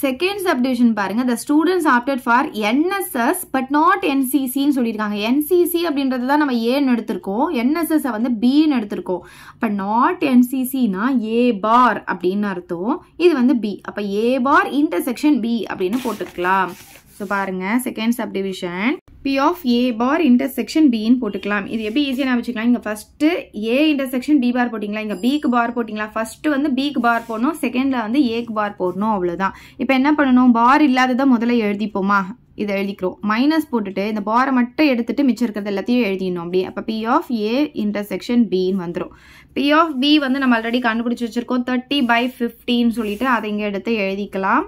செகண்ட் சப்டிவிஷன் பாருங்க, the students opted for NSS but not NCCன்னு சொல்லியிருக்காங்க. NCC அப்படின்றது தான் நம்ம ஏன்னு எடுத்திருக்கோம். NSS வந்து Bன்னு எடுத்திருக்கோம். அப்போ நாட் NCCனா A பார் அப்படின்னு அர்த்தம். இது வந்து B. அப்போ A பார் இன்டர்செக்ஷன் B அப்படின்னு போட்டுக்கலாம். ஸோ பாருங்க, second subdivision P of A bar intersection Bன்னு போட்டுக்கலாம். இது எப்படி ஈஸியாக நான் வச்சுக்கலாம்? இங்கே ஃபஸ்ட்டு A இன்டர்செக்ஷன் B பார் போட்டிங்களா, இங்கே Bக்கு பார் போட்டிங்களா. ஃபஸ்ட்டு வந்து Bக்கு பார் போடணும், செகண்டில் வந்து Aக்கு பார் போடணும், அவ்வளோதான். இப்போ என்ன பண்ணணும்? பார் இல்லாததை முதல்ல எழுதிப்போமா? இதை எழுதிக்கிறோம். மைனஸ் போட்டுட்டு இந்த பாரை மட்டும் எடுத்துட்டு மிச்சம் இருக்கிறது எல்லாத்தையும் எழுதிடணும் அப்படியே. அப்போ P of A இன்டர்செக்ஷன் Bன்னு வந்துடும். P of B வந்து நம்ம ஆல்ரெடி கண்டுபிடிச்சி வச்சுருக்கோம். 30 by 15 சொல்லிட்டு அதை இங்கே எடுத்து எழுதிக்கலாம்.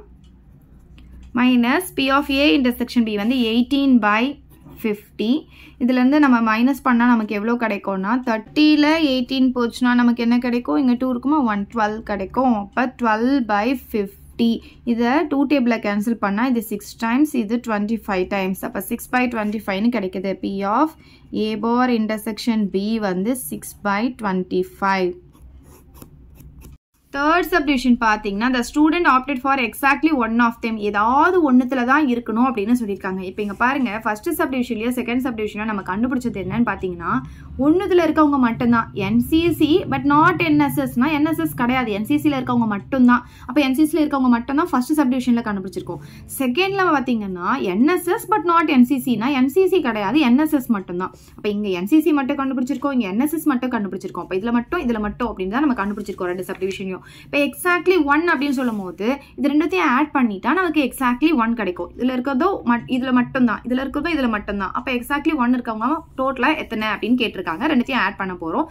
Minus P of A intersection B வந்து 18 by 50. இதுலேருந்து நம்ம மைனஸ் பண்ணால் நமக்கு எவ்வளோ கிடைக்கும்னா 30ல் 18 போச்சுன்னா நமக்கு என்ன கிடைக்கும்? இங்கே 2 இருக்குமா, 112 கிடைக்கும். அப்போ 12 by 50. இதை 2 டேபிளில் கேன்சல் பண்ணால் இது 6 டைம்ஸ், இது 25 டைம்ஸ். அப்போ 6 by 25ன்னு கிடைக்குது. P of A bar intersection B வந்து 6 by 25. தேர்ட் சப்டிவிஷன் பார்த்தீங்கன்னா the student opted for exactly one of them ஏதாவது ஒன்றுத்துல தான் இருக்கணும் அப்படின்னு சொல்லியிருக்காங்க. இப்போ இங்கே பாருங்க ஃபர்ஸ்ட் சப்டிவிஷன்லையோ செகண்ட் சப்டிவிஷன்லையோ நம்ம கண்டுபிடிச்சது என்னன்னு பார்த்தீங்கன்னா ஒன்றுத்துல இருக்கவங்க மட்டும்தான் என்சிசி பட் நாட் என்எஸ்எஸ்னா என்எஸ்எஸ் கிடையாது, என்சிசியில் இருக்கவங்க மட்டும்தான். அப்போ என்சிசியில் இருக்கவங்க மட்டும்தான் ஃபர்ஸ்ட் சப்டிவிஷனில் கண்டுபிடிச்சிருக்கோம். செகண்ட்ல பார்த்தீங்கன்னா என்எஸ்எஸ் பட் நாட் என்சிசினா என்சிசி கிடையாது, என்எஸ்எஸ் மட்டும்தான். அப்போ இங்கே என்சிசி மட்டும் கண்டுபிடிச்சிருக்கோம், இங்கே என்எஸ்எஸ் மட்டும் கண்டுபிடிச்சிருக்கோம். இப்போ இதில் மட்டும் அப்படின்னு தான் நம்ம கண்டுபிடிச்சிருக்கோம் ரெண்டு சப்டிவிஷனையும். இப்போ எக்ஸாக்ட்லி 1 அப்படின்னு சொல்லும் போது இது ரெண்டுத்தையும் ஆட் பண்ணிட்டா நமக்கு எக்ஸாக்ட்லி 1 கிடைக்கும். இதுல இருக்கிறதோ இதுல மட்டும்தான், இதுல இருக்கிறதோ இதுல மட்டும்தான். அப்போ எக்ஸாக்ட்லி 1 இருக்கவங்க டோட்டலா எத்தனை அப்படின்னு கேட்டிருக்காங்க. ரெண்டுத்தையும் ஆட் பண்ண போறோம்.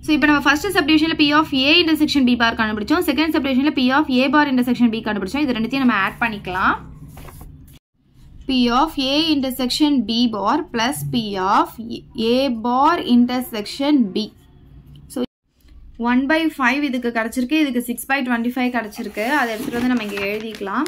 ஸோ இப்போ நம்ம ஃபர்ஸ்ட் சப்டிவிஷன்ல P of A intersection B bar கண்டுபிடிச்சோம். செகண்ட் சப்டிவிஷன்ல P of A bar intersection B கண்டுபிடிச்சோம். இது ரெண்டுத்தையும் நம்ம ஆட் பண்ணிக்கலாம். P of A intersection B bar plus P of A bar intersection B. 1/5 இதுக்கு கிடைச்சிருக்கு, இதுக்கு 6/25 கிடைச்சிருக்கு. அதை எடுத்துட்டு வந்து நம்ம இங்கே எழுதிக்கலாம்.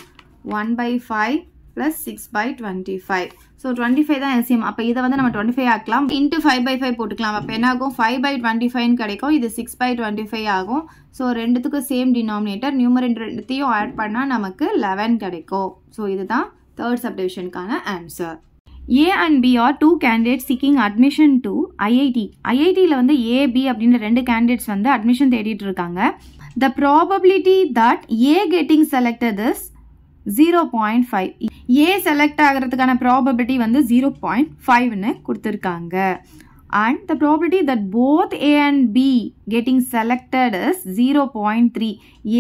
1/5 plus 6/25. ஸோ 25 தான் எல்சிஎம். அப்போ இதை வந்து நம்ம 25 ஆக்கலாம். இன்ட்டு 5/5 போட்டுக்கலாம். அப்போ என்ன ஆகும் 5/25 கிடைக்கும், இது 6/25 ஆகும். ஸோ ரெண்டுத்துக்கும் சேம் டினாமினேட்டர், நியூமரேட்டர் ரெண்டுத்தையும் ஆட் பண்ணால் நமக்கு 11 கிடைக்கும். ஸோ இதுதான் தேர்ட் சப்டிவிஷனுக்கான answer. A and B are two candidates seeking admission to IIT. IITல வந்து A, B அப்படின்ற ரெண்டு candidates வந்து admission தேடிட்டு இருக்காங்க. The probability that A getting selected is 0.5. A select ஆகிறதுக்கான probability வந்து 0.5ன்னு கொடுத்துருக்காங்க. And the probability that both A and B getting selected is 0.3.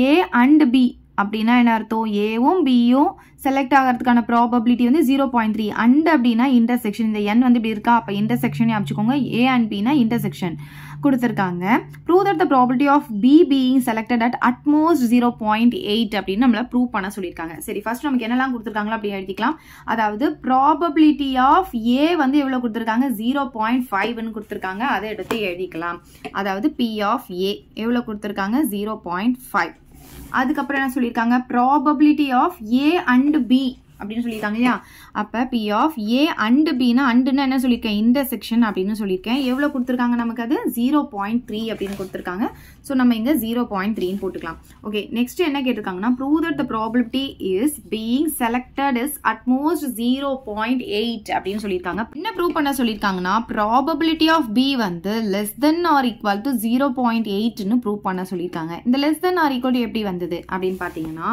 A and B அப்படின்னா என்ன அர்த்தம், ஏவும் பியும் செலக்ட் ஆகிறதுக்கான ப்ராபபிலிட்டி வந்து 0.3. அண்ட் அப்படின்னா இன்டர்செக்ஷன், இந்த என் வந்து இப்படி இருக்கா, அப்போ இன்டர்செக்ஷனே அமைச்சுக்கோங்க. ஏ அண்ட் பினா இன்டர்செக்ஷன் கொடுத்துருக்காங்க. Prove that the probability of B being selected at at most 0.8 அப்படின்னு நம்மள ப்ரூவ் பண்ண சொல்லியிருக்காங்க. சரி, ஃபர்ஸ்ட் நமக்கு என்னெல்லாம் கொடுத்துருக்காங்களோ அப்படி எழுதிக்கலாம். அதாவது ப்ராபபிலிட்டி ஆஃப் ஏ வந்து எவ்வளோ கொடுத்துருக்காங்க, 0.5ன்னு கொடுத்துருக்காங்க. அதை எடுத்து எழுதிக்கலாம். அதாவது பி ஆஃப் ஏ எவ்வளோ கொடுத்துருக்காங்க, 0.5. அதுக்கப்புறம் என்ன சொல்லியிருக்காங்க, probability of A and B அப்படின்னு சொல்லியிருக்காங்க இல்லையா. அப்போ பி ஆஃப் ஏ அண்ட் பின்னா, அண்டுன்னா என்ன சொல்லியிருக்கேன், இன்டர்செக்ஷன் அப்படின்னு சொல்லியிருக்கேன். எவ்வளோ கொடுத்துருக்காங்க நமக்கு, அது 0.3 அப்படின்னு கொடுத்துருக்காங்க. ஸோ நம்ம இங்கே 0.3ன்னு போட்டுக்கலாம். ஓகே, நெக்ஸ்ட் என்ன கேட்டிருக்காங்கன்னா, prove that the probability is being selected is at most 0.8 அப்படின்னு சொல்லியிருக்காங்க. என்ன ப்ரூவ் பண்ண சொல்லியிருக்காங்கன்னா, ப்ராபபிலிட்டி ஆஃப் பி வந்து less than or equal to 0.8ன்னு ப்ரூவ் பண்ண சொல்லியிருக்காங்க. இந்த less than or equal to எப்படி வந்தது அப்படின்னு பார்த்தீங்கன்னா,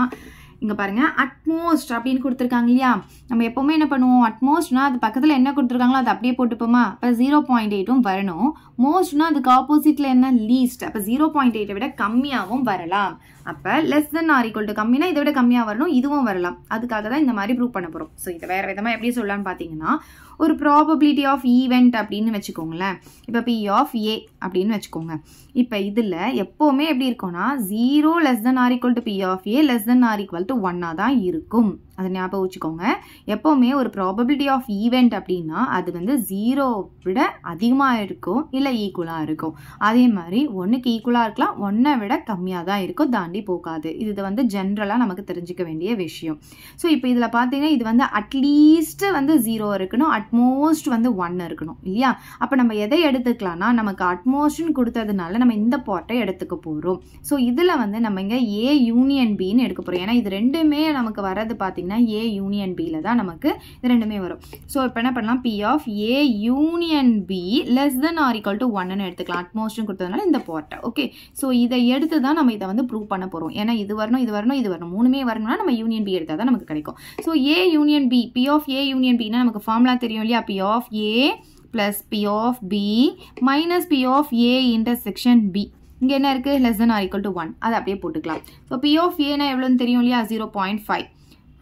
இங்கே பாருங்க, அட்மோஸ்ட் அப்படின்னு கொடுத்துருக்காங்க இல்லையா. நம்ம எப்பவுமே என்ன பண்ணுவோம், அட்மோஸ்ட்னா அது பக்கத்தில் என்ன கொடுத்துருக்காங்களோ அதை அப்படியே போட்டுப்போமா. அப்போ 0.8ம் வரணும். மோஸ்ட்னா அதுக்கு ஆப்போசிட்ல என்ன, லீஸ்ட். அப்போ 0.8 விட கம்மியாகவும் வரலாம். அப்போ less than or equal to கம்மினா இதை விட கம்மியாக வரணும், இதுவும் வரலாம். அதுக்காக தான் இந்த மாதிரி ப்ரூவ் பண்ண போகிறோம். ஸோ இதை வேறு விதமாக எப்படி சொல்லலாம்னு பார்த்தீங்கன்னா, ஒரு ப்ராபபிலிட்டி ஆஃப் ஈவெண்ட் அப்படின்னு வச்சுக்கோங்களேன். இப்போ பி ஆஃப் ஏ அப்படின்னு வச்சுக்கோங்க. இப்போ இதில் எப்போவுமே எப்படி இருக்கும்னா 0 less than or equal to P of A less than or equal to 1 தான் இருக்கும். அதை ஞாபகம் வச்சுக்கோங்க. எப்போவுமே ஒரு ப்ராபபிலிட்டி ஆஃப் ஈவெண்ட் அப்படின்னா அது வந்து 0 விட அதிகமாக இருக்கும், இல்லை ஈக்குவலாக இருக்கும். அதே மாதிரி 1க்கு ஈக்குவலாக இருக்கலாம், 1 விட கம்மியாக தான் இருக்கும், தாண்டி போகாது. இது வந்து ஜென்ரலாக நமக்கு தெரிஞ்சிக்க வேண்டிய விஷயம். ஸோ இப்போ இதில் பார்த்தீங்கன்னா இது வந்து அட்லீஸ்ட் வந்து 0 இருக்கணும், அட்மோஸ்ட் வந்து 1 இருக்கணும் இல்லையா. அப்போ நம்ம எதை எடுத்துக்கலாம்னா, நமக்கு அட்மோஸ்ட்னு கொடுத்ததுனால நம்ம இந்த பார்ட்டை எடுத்துக்க போகிறோம். ஸோ இதில் வந்து நம்ம இங்கே ஏ யூனியன் பின்னு எடுக்க போகிறோம். ஏன்னா இது ரெண்டுமே நமக்கு வரது பார்த்தீங்கன்னா ஏ யூனியன் பியில் தான் நமக்கு இது ரெண்டுமே வரும். ஸோ இப்போ என்ன பண்ணலாம், P of A union B less than or equal to 1ன்னு எடுத்துக்கலாம். அட்மோஸ்ட்னு கொடுத்ததுனால இந்த பார்ட்டை. ஓகே, ஸோ இதை எடுத்து தான் நம்ம இதை வந்து ப்ரூவ் பண்ண போகிறோம். ஏன்னா இது வரணும், இது வரணும், இது வரணும், மூணுமே வரணும்னா நம்ம யூனியன் பி எடுத்தால் தான் நமக்கு கிடைக்கும். So A union B, P of A union பின்னா நமக்கு ஃபார்முலா தெரியும் இல்லையா. P of A plus P of B minus P of A intersection B. இங்கே என்ன இருக்குது, less than or equal to 1. அதை அப்படியே போட்டுக்கலாம். ஸோ பி ஆஃப் ஏனா எவ்வளோன்னு தெரியும் இல்லையா, 0.5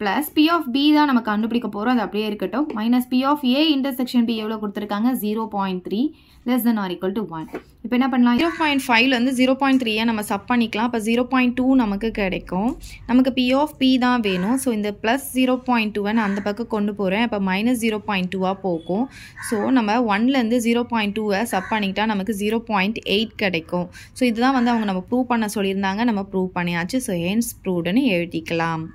ப்ளஸ் பி ஆஃப் பி தான் நம்ம கண்டுபிடிக்க போகிறோம், அது அப்படியே இருக்கட்டும். Minus P of A intersection B எவ்வளோ கொடுத்துருக்காங்க, 0.3 less than or equal to 1. இப்போ என்ன பண்ணலாம், 0.5லேருந்து 0.3 நம்ம சப் பண்ணிக்கலாம். அப்போ 0.2 நமக்கு கிடைக்கும். நமக்கு பி ஆஃப் பி தான் வேணும். ஸோ இந்த ப்ளஸ் 0.2 நான் அந்த பக்கம் கொண்டு போகிறேன். அப்போ மைனஸ் 0.2 போகும். ஸோ நம்ம 1லேருந்து 0.2 சப் பண்ணிக்கிட்டா நமக்கு 0.8 கிடைக்கும். ஸோ இதுதான் வந்து அவங்க நம்ம ப்ரூவ் பண்ண சொல்லியிருந்தாங்க, நம்ம ப்ரூவ் பண்ணியாச்சு. ஸோ ஹென்ஸ் ப்ரூவ்டுன்னு எழுதிக்கலாம்.